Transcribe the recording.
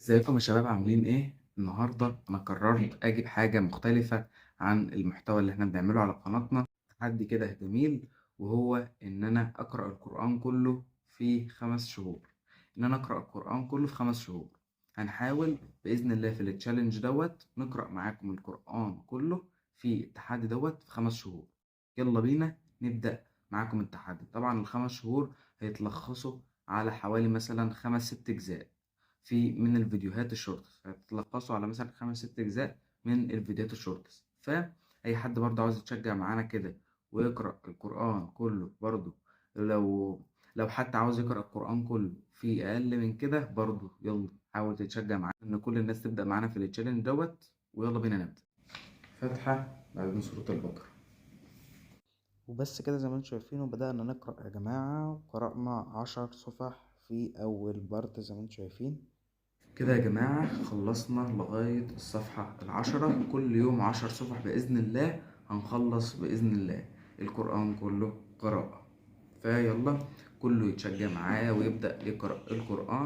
ازيكم يا شباب عاملين ايه؟ النهاردة انا قررت اجيب حاجة مختلفة عن المحتوى اللي احنا بنعمله على قناتنا. تحدي كده جميل، وهو ان انا اقرأ القرآن كله في 5 شهور. ان انا اقرأ القرآن كله في 5 شهور. هنحاول بإذن الله في التشالنج نقرأ معاكم القرآن كله في التحدي في 5 شهور. يلا بينا نبدأ معاكم التحدي. طبعا ال5 شهور هيتلخصوا على حوالي مثلا 5 6 أجزاء من الفيديوهات الشورتس، هتلخصوا على مثلا 5 6 أجزاء من الفيديوهات الشورتس. فأي حد برضه عاوز يتشجع معانا كده ويقرأ القرآن كله برضه، لو لو حتى عاوز يقرأ القرآن كله في أقل من كده برضه، يلا حاول تتشجع معانا إن كل الناس تبدأ معانا في التشالنج ويلا بينا نبدأ. فاتحة بعدين سورة البقرة. وبس كده زي ما انتم شايفين، وبدأنا نقرأ يا جماعة. قرأنا 10 صفح في أول بارت زي ما انتم شايفين. كده يا جماعة خلصنا لغاية الصفحة ال10. كل يوم 10 صفح بإذن الله هنخلص بإذن الله القرآن كله قراءة. فيلا كله يتشجع معايا ويبدأ يقرأ القرآن.